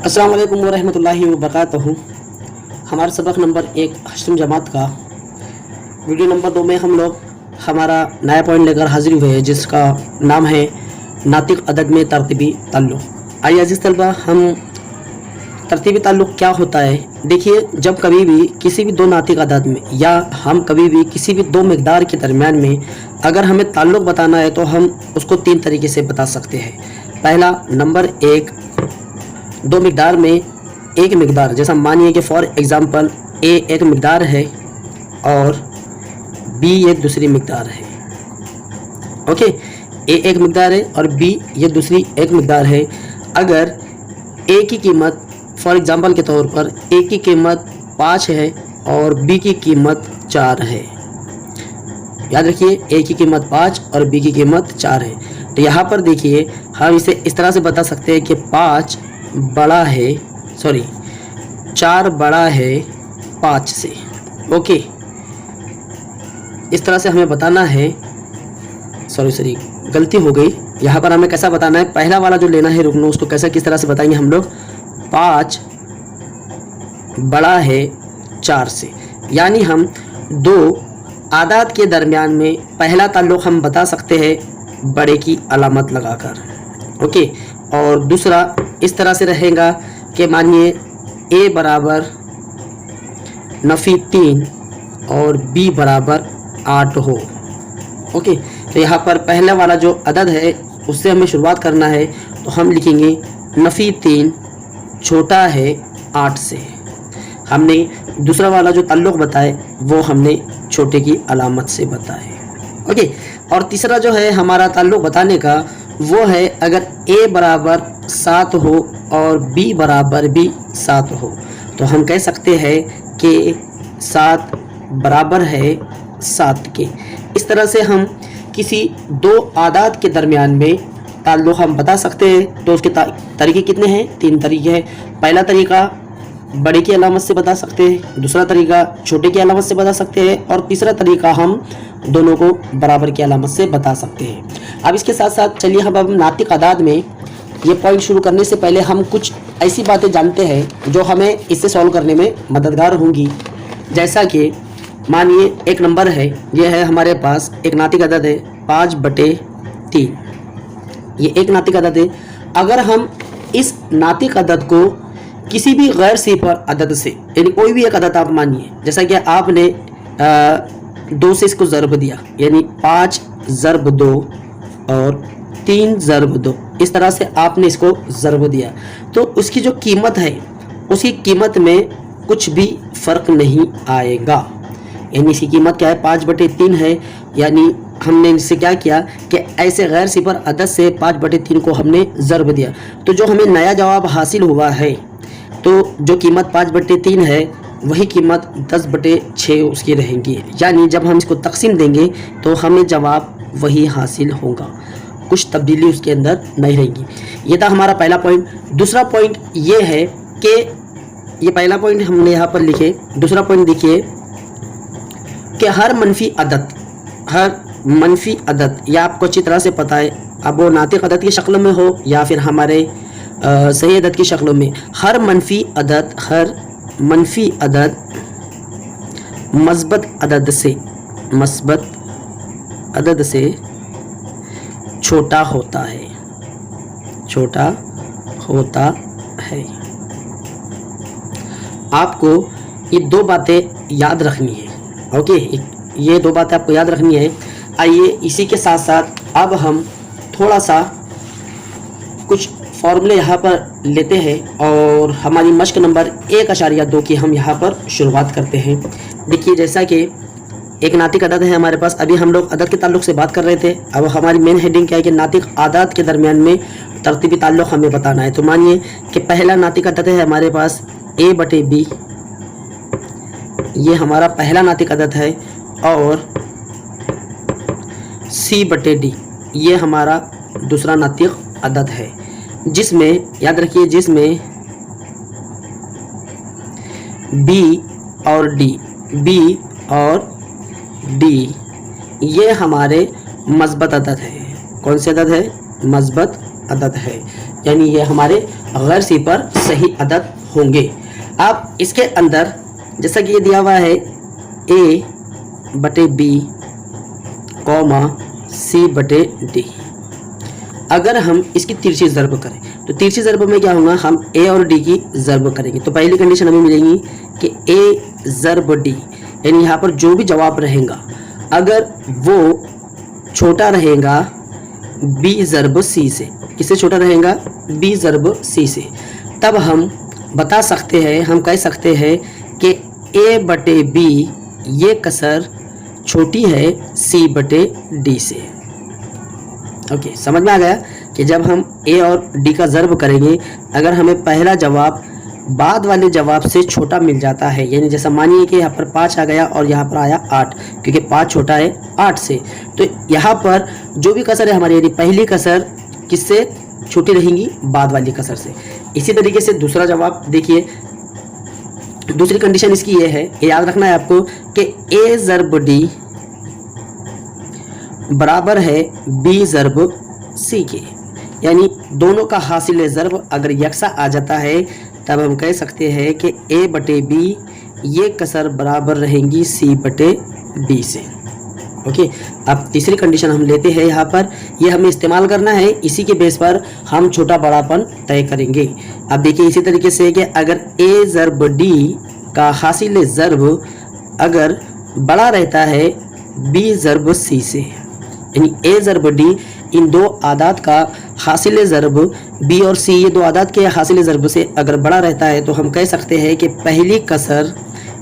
अस्सलाम वालेकुम वरहमतुल्लाहि वबरकातुहू। हमारा सबक नंबर 1 हश्रम जमात का वीडियो नंबर 2 में हम लोग हमारा नया पॉइंट लेकर हाजिर हुए हैं, जिसका नाम है नातिक अदद में तरतीबी ताल्लुक़। आइए अज़ीज़ तलबा, हम तरतीबी ताल्लुक़ क्या होता है देखिए। जब कभी भी किसी भी दो नातिक अदद में या हम कभी भी किसी भी दो मिक़दार के दरमियान में अगर हमें ताल्लुक़ बताना है तो हम उसको 3 तरीके से बता सकते हैं। पहला, नंबर 1, दो मिक़दार में एक मिक़दार, जैसा मानिए कि फॉर एग्ज़ाम्पल ए एक मिक़दार है और बी एक दूसरी मिक़दार है। ओके, ए एक मिक़दार है और बी ये दूसरी एक मिक़दार है। अगर ए की कीमत फॉर एग्ज़ाम्पल के तौर पर ए की कीमत 5 है और बी की कीमत 4 है। याद रखिए, ए की कीमत 5 और बी की कीमत 4 है। तो यहाँ पर देखिए, हम इसे इस तरह से बता सकते हैं कि 5 बड़ा है, 4 बड़ा है 5 से। ओके, इस तरह से हमें बताना है। गलती हो गई। यहाँ पर हमें कैसा बताना है, पहला वाला जो लेना है रुकनो, उसको कैसा किस तरह से बताएंगे हम लोग। 5 बड़ा है 4 से, यानी हम दो आदाद के दरमियान में पहला ताल्लुक़ हम बता सकते हैं बड़े की अलामत लगाकर। ओके, और दूसरा इस तरह से रहेगा कि मानिए ए बराबर नफ़ी 3 और बी बराबर 8 हो। ओके, तो यहाँ पर पहला वाला जो अदद है उससे हमें शुरुआत करना है, तो हम लिखेंगे नफ़ी 3 छोटा है 8 से। हमने दूसरा वाला जो ताल्लुक़ बताए वो हमने छोटे की अलामत से बताए। ओके, और तीसरा जो है हमारा ताल्लुक़ बताने का वो है, अगर ए बराबर 7 हो और बी बराबर भी 7 हो तो हम कह सकते हैं कि 7 बराबर है 7 के। इस तरह से हम किसी दो आदाद के दरमियान में ताल्लुक़ हम बता सकते हैं। तो उसके तरीके कितने हैं? 3 तरीके हैं। पहला तरीका बड़े की अलामत से बता सकते हैं, दूसरा तरीका छोटे की अलामत से बता सकते हैं, और तीसरा तरीका हम दोनों को बराबर की अलामत से बता सकते हैं। अब इसके साथ साथ चलिए हम अब नातिक अदाद में ये पॉइंट शुरू करने से पहले हम कुछ ऐसी बातें जानते हैं जो हमें इससे सॉल्व करने में मददगार होंगी। जैसा कि मानिए एक नंबर है, ये है हमारे पास एक नातिक अदद है 5/3। ये एक नातिक अदद है। अगर हम इस नातिक अदद को किसी भी गैर सिफर अदद से, यानी कोई भी एक अदद आप मानिए, जैसा कि आपने 2 से इसको ज़र्ब दिया, यानी 5 ज़र्ब 2 और 3 ज़र्ब 2, इस तरह से आपने इसको ज़र्ब दिया, तो उसकी जो कीमत है उसकी कीमत में कुछ भी फ़र्क नहीं आएगा। यानी इसकी कीमत क्या है? 5/3 है। यानी हमने इससे क्या किया कि ऐसे गैर सिफर अदद से 5/3 को हमने ज़र्ब दिया, तो जो हमें नया जवाब हासिल हुआ है, तो जो कीमत 5/3 है वही कीमत 10/6 उसकी रहेंगी। यानी जब हम इसको तकसीम देंगे तो हमें जवाब वही हासिल होगा, कुछ तब्दीली उसके अंदर नहीं रहेगी। ये था हमारा पहला पॉइंट। दूसरा पॉइंट ये है कि ये पहला पॉइंट हमने यहाँ पर लिखे। दूसरा पॉइंट देखिए कि हर मनफी अदद, यह आपको अच्छी तरह से पता है, अब वो नातिक अदद की शक्ल में हो या फिर हमारे सही अदद की शक्लों में, हर मनफी अदद मस्बत अदद से छोटा होता है। आपको ये 2 बातें याद रखनी है। ओके, ये 2 बातें आपको याद रखनी है। आइए इसी के साथ साथ अब हम थोड़ा सा कुछ फॉर्मूले यहाँ पर लेते हैं और हमारी मश्क नंबर 1.2 की हम यहाँ पर शुरुआत करते हैं। देखिए, जैसा कि एक नातिक अदद है हमारे पास, अभी हम लोग अदद के ताल्लुक़ से बात कर रहे थे। अब हमारी मेन हेडिंग क्या है कि नातिक आदाद के दरमियान में तरतीबी ताल्लुक़ हमें बताना है। तो मानिए कि पहला नातिक अदद है हमारे पास a/b, ये हमारा पहला नातिक अदद है, और c/d ये हमारा दूसरा नातिक अदद है, जिसमें याद रखिए, जिसमें b और d ये हमारे मस्बत अदद है। कौन से अदद है? मस्बत अदद है, यानी ये हमारे गैर सिफर सही अदद होंगे। अब इसके अंदर जैसा कि ये दिया हुआ है a बटे b कॉमा c बटे d, अगर हम इसकी तिरछी ज़र्ब करें तो तिरछी ज़र्ब में क्या होगा, हम a और d की ज़र्ब करेंगे। तो पहली कंडीशन हमें मिलेगी कि a ज़र्ब d, यानी यहाँ पर जो भी जवाब रहेगा अगर वो छोटा रहेगा b ज़र्ब c से, किससे छोटा रहेगा, b ज़र्ब c से, तब हम बता सकते हैं, हम कह सकते हैं कि a बटे b ये कसर छोटी है c बटे d से। ओके, समझ में आ गया कि जब हम a और d का ज़र्ब करेंगे, अगर हमें पहला जवाब बाद वाले जवाब से छोटा मिल जाता है, यानी जैसा मानिए कि यहाँ पर 5 आ गया और यहाँ पर आया 8, क्योंकि 5 छोटा है 8 से, तो यहाँ पर जो भी कसर है हमारी, यानी पहली कसर किससे छोटी रहेंगी, बाद वाली कसर से। इसी तरीके से दूसरा जवाब देखिए, दूसरी कंडीशन इसकी ये है, याद रखना है आपको कि a ज़र्ब d बराबर है b ज़र्ब c के, यानी दोनों का हासिल ज़र्ब अगर यकसा आ जाता है तब हम कह सकते हैं कि a बटे b ये कसर बराबर रहेंगी c बटे d से। ओके, अब तीसरी कंडीशन हम लेते हैं यहाँ पर, ये हमें इस्तेमाल करना है, इसी के बेस पर हम छोटा बड़ापन तय करेंगे। अब देखिए इसी तरीके से कि अगर a ज़र्ब d का हासिल ज़र्ब अगर बड़ा रहता है b ज़र्ब c से, यानी a ज़र्ब d इन दो आदात का हासिल ज़र्ब b और c, ये दो आदात के हासिल ज़र्ब से अगर बड़ा रहता है तो हम कह सकते हैं कि पहली कसर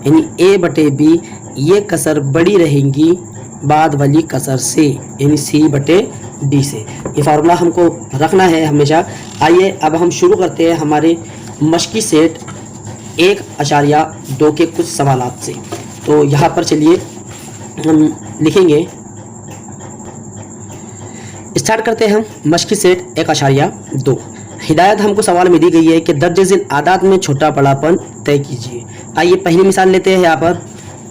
यानी a बटे b ये कसर बड़ी रहेंगी बाद वाली कसर से, यानी c बटे d से। ये फार्मूला हमको रखना है हमेशा। आइए अब हम शुरू करते हैं हमारे मश्की सेट 1.2 के कुछ सवालात से। तो यहाँ पर चलिए हम लिखेंगे, स्टार्ट करते हैं हम मश्की सेट 1.2। हिदायत हमको सवाल में दी गई है कि दर्ज झेल आदात में छोटा बड़ापन तय कीजिए। आइए पहली मिसाल लेते हैं यहाँ पर,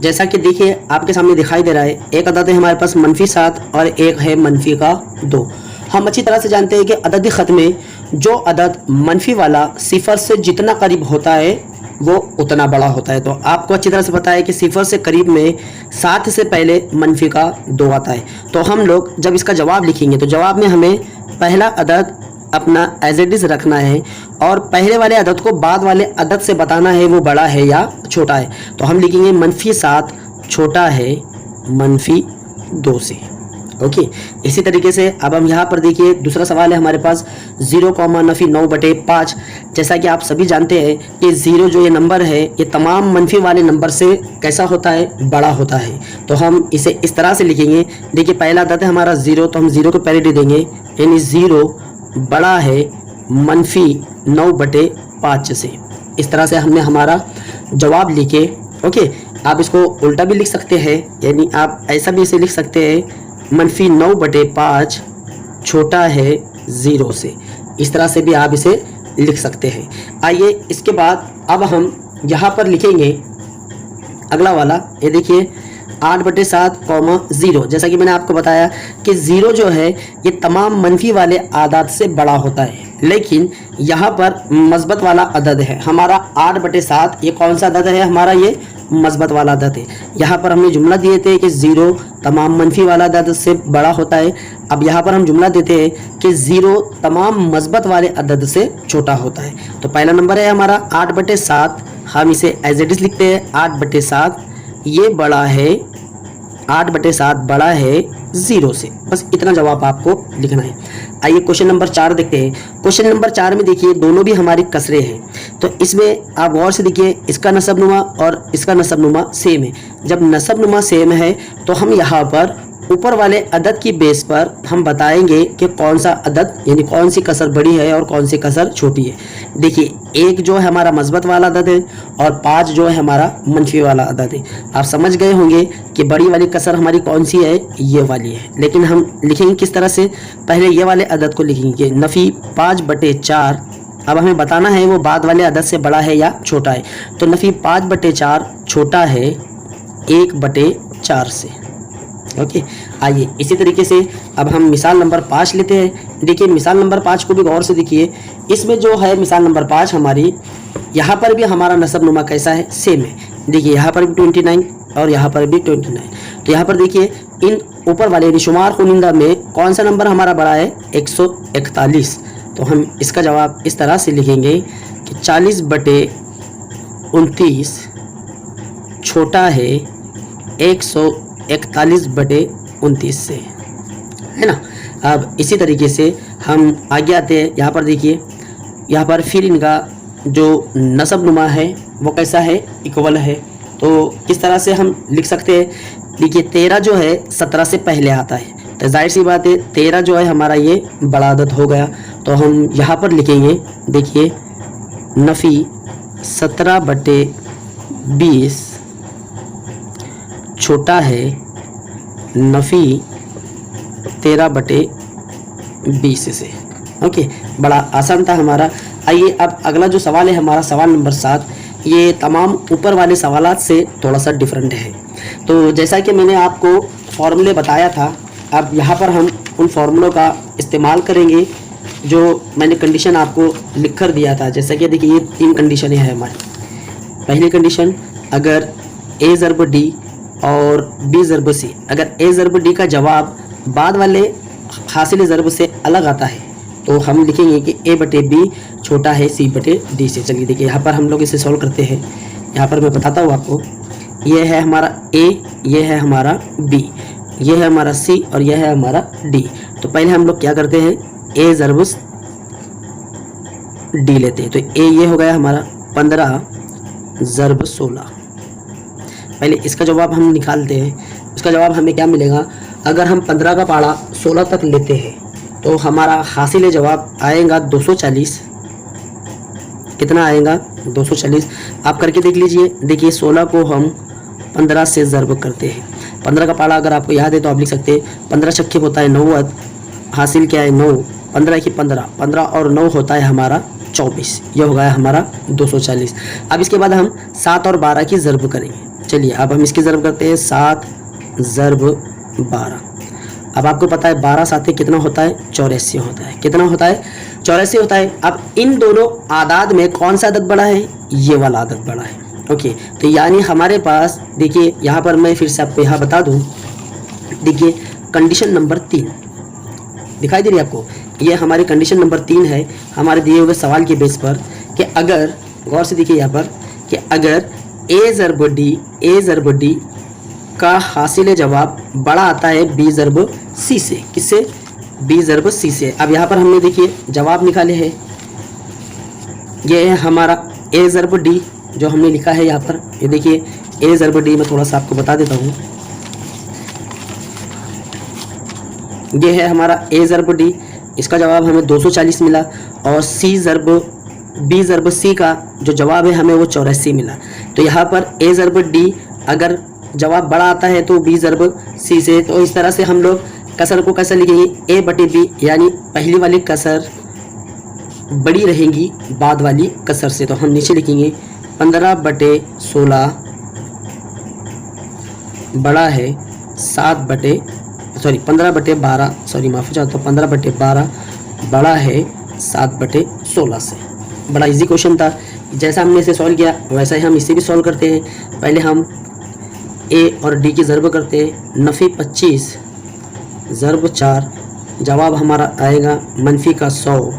जैसा कि देखिए आपके सामने दिखाई दे रहा है, एक अदद है हमारे पास -7 और एक है -2। हम अच्छी तरह से जानते हैं कि अददी ख़त में जो अदद मनफी वाला सिफर से जितना करीब होता है वो उतना बड़ा होता है। तो आपको अच्छी तरह से पता है कि सिफर से करीब में 7 से पहले मनफी का 2 आता है। तो हम लोग जब इसका जवाब लिखेंगे तो जवाब में हमें पहला अदद अपना एज इट इज़ रखना है और पहले वाले अदद को बाद वाले अदद से बताना है वो बड़ा है या छोटा है। तो हम लिखेंगे -7 छोटा है -2 से। ओके, इसी तरीके से अब हम यहाँ पर देखिए दूसरा सवाल है हमारे पास 0,9/5। जैसा कि आप सभी जानते हैं कि 0 जो ये नंबर है ये तमाम मनफी वाले नंबर से कैसा होता है, बड़ा होता है। तो हम इसे इस तरह से लिखेंगे, देखिए पहला अदद है हमारा 0, तो हम 0 को पैरिटी देंगे, यानी 0 बड़ा है -9/5 से। इस तरह से हमने हमारा जवाब लिखे। ओके, आप इसको उल्टा भी लिख सकते हैं, यानी आप ऐसा भी इसे लिख सकते हैं -9/5 छोटा है 0 से। इस तरह से भी आप इसे लिख सकते हैं। आइए इसके बाद अब हम यहाँ पर लिखेंगे अगला वाला, ये देखिए 8/7, 0। जैसा कि मैंने आपको बताया कि 0 जो है ये तमाम मनफी वाले आदात से बड़ा होता है, लेकिन यहाँ पर मस्बत वाला अदद है हमारा 8/7। ये कौन सा अदद है हमारा, ये मस्बत वाला अदद है। यहाँ पर हमने जुमला दिए थे कि 0 तमाम मनफी वाला अदद से बड़ा होता है। अब यहाँ पर हम जुमला देते हैं कि 0 तमाम मस्बत वाले अदद से छोटा होता है। तो पहला नंबर है हमारा 8/7, हम इसे एज इट इज़ लिखते हैं 8/7 ये बड़ा है, 8/7 बड़ा है 0 से। बस इतना जवाब आपको लिखना है। आइए क्वेश्चन नंबर 4 देखते हैं। क्वेश्चन नंबर 4 में देखिए दोनों भी हमारी कसरे हैं। तो इसमें आप गौर से देखिए, इसका नसबनुमा और इसका नसबनुमा सेम है। जब नसबनुमा सेम है तो हम यहाँ पर ऊपर वाले अदद की बेस पर हम बताएंगे कि कौन सा अदद यानी कौन सी कसर बड़ी है और कौन सी कसर छोटी है। देखिए 1 जो है हमारा मस्बत वाला अदद है और 5 जो है हमारा मनफी वाला अदद है। आप समझ गए होंगे कि बड़ी वाली कसर हमारी कौन सी है, ये वाली है। लेकिन हम लिखेंगे किस तरह से, पहले ये वाले अदद को लिखेंगे नफ़ी 5/4। अब हमें बताना है वो बाद वाले अदद से बड़ा है या छोटा है। तो नफ़ी 5/4 छोटा है 1/4 से। ओके, आइए इसी तरीके से अब हम मिसाल नंबर 5 लेते हैं। देखिए मिसाल नंबर 5 को भी गौर से देखिए, इसमें जो है मिसाल नंबर 5 हमारी, यहाँ पर भी हमारा नसब नुमा कैसा है, सेम है। देखिए यहाँ पर भी 29 और यहाँ पर भी 29। तो यहाँ पर देखिए इन ऊपर वाले यानी शुमार खुनिंदा में कौन सा नंबर हमारा बड़ा है, 141। तो हम इसका जवाब इस तरह से लिखेंगे कि 40/29 छोटा है 141/29 से, है ना। अब इसी तरीके से हम आगे आते हैं। यहाँ पर देखिए, यहाँ पर फिर इनका जो नसब नुमा है वो कैसा है, इक्वल है। तो किस तरह से हम लिख सकते हैं, देखिए 13 जो है 17 से पहले आता है, तो जाहिर सी बात है 13 जो है हमारा ये बड़ा अदद हो गया। तो हम यहाँ पर लिखेंगे, देखिए नफ़ी 17/20 छोटा है नफ़ी 13/20 से। ओके, बड़ा आसान था हमारा। आइए अब अगला जो सवाल है हमारा, सवाल नंबर 7, ये तमाम ऊपर वाले सवालात से थोड़ा सा डिफरेंट है। तो जैसा कि मैंने आपको फॉर्मूले बताया था, अब यहाँ पर हम उन फार्मूलों का इस्तेमाल करेंगे जो मैंने कंडीशन आपको लिख कर दिया था। जैसा कि देखिए ये 3 कंडीशनें हैं हमारी। पहली कंडीशन, अगर ए ज़रब डी और बी ज़रब सी, अगर ए ज़रब डी का जवाब बाद वाले हासिल ज़रब से अलग आता है तो हम लिखेंगे कि a/b छोटा है c/d से। चलिए देखिए यहाँ पर हम लोग इसे सॉल्व करते हैं। यहाँ पर मैं बताता हूँ आपको, ये है हमारा a, ये है हमारा b, ये है हमारा c और यह है हमारा d। तो पहले हम लोग क्या करते हैं, a ज़रब d लेते हैं। तो a ये हो गया हमारा 15 ज़रब 16। पहले इसका जवाब हम निकालते हैं। इसका जवाब हमें क्या मिलेगा, अगर हम 15 का पारा 16 तक लेते हैं तो हमारा हासिल जवाब आएगा 240। कितना आएगा, 240। आप करके देख लीजिए। देखिए 16 को हम 15 से ज़रब करते हैं। 15 का पारा अगर आपको याद है तो आप लिख सकते हैं 15 छक्के होता है 90, हासिल क्या है 9, 15 की 15, 15 और 9 होता है हमारा 24। यह हो गया हमारा 240। अब इसके बाद हम 7 और 12 की ज़रब करेंगे। चलिए अब हम इसकी ज़रब करते हैं, 7 ज़रब 12। अब आपको पता है 12 साथ कितना होता है, 84 होता है। कितना होता है, 84 होता है। अब इन दोनों आदाद में कौन सा अदद बड़ा है, ये वाला अदद बड़ा है। ओके, तो यानी हमारे पास देखिए यहाँ पर मैं फिर से आपको यहाँ बता दूँ, देखिए कंडीशन नंबर 3 दिखाई दे रही है आपको, ये हमारी कंडीशन नंबर 3 है हमारे दिए हुए सवाल के बेस पर कि अगर, गौर से देखिए यहाँ पर, कि अगर ए ज़रब डी का हासिल जवाब बड़ा आता है बी ज़रब सी से। किससे, बी ज़रब सी से। अब यहाँ पर हमने देखिए जवाब निकाले हैं, ये है हमारा ए ज़रब डी जो हमने लिखा है यहाँ पर। ये देखिए ए ज़रब डी, मैं थोड़ा सा आपको बता देता हूँ। ये है हमारा ए ज़रब डी, इसका जवाब हमें 240 मिला। और बी ज़रब सी का जो जवाब है हमें वो 84 मिला। तो यहाँ पर ए ज़रब डी अगर जवाब बड़ा आता है तो बी ज़रब सी से। तो इस तरह से हम लोग कसर को कैसे लिखेंगे, a/b, यानी पहली वाली कसर बड़ी रहेगी बाद वाली कसर से। तो हम नीचे लिखेंगे 15/16 बड़ा है 15/12, सॉरी माफ़ चाहता हूँ, 15/12 बड़ा है 7/16 से। बड़ा इजी क्वेश्चन था। जैसा हमने इसे सॉल्व किया वैसा ही हम इसे भी सॉल्व करते हैं। पहले हम ए और डी की ज़रब करते हैं। नफ़ी 25 ज़रब 4, जवाब हमारा आएगा मनफी का 100।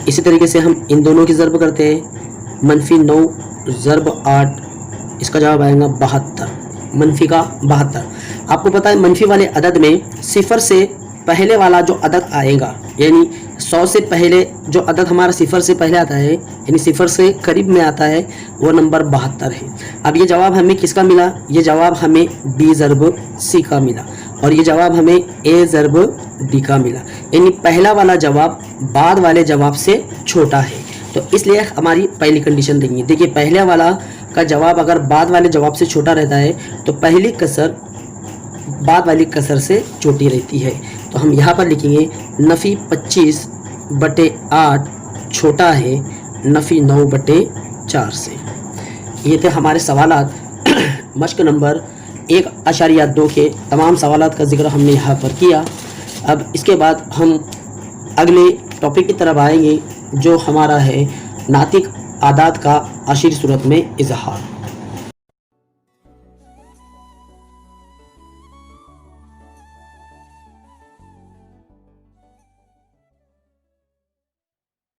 इसी तरीके से हम इन दोनों की ज़रब करते हैं। मनफी 9 ज़रब 8, इसका जवाब आएगा 72, मनफी का 72। आपको पता है मनफी वाले अदद में सिफर से पहले वाला जो अदद आएगा, यानी 100 से पहले जो अदद हमारा सिफर से पहले आता है, यानी सिफर से करीब में आता है, वो नंबर 72 है। अब ये जवाब हमें किसका मिला, ये जवाब हमें बी ज़रब सी का मिला और ये जवाब हमें ए ज़रब डी का मिला, यानी पहला वाला जवाब बाद वाले जवाब से छोटा है। तो इसलिए हमारी पहली कंडीशन देंगे। देखिए पहले वाला का जवाब अगर बाद वाले जवाब से छोटा रहता है तो पहली कसर बाद वाली कसर से छोटी रहती है। तो हम यहाँ पर लिखेंगे नफ़ी 25/8 छोटा है नफ़ी 9/4 से। ये थे हमारे सवालात। मश्क नंबर 1.2 के तमाम सवालात का जिक्र हमने यहाँ पर किया। अब इसके बाद हम अगले टॉपिक की तरफ आएंगे जो हमारा है नातिक आदात का आखिरी सूरत में इजहार।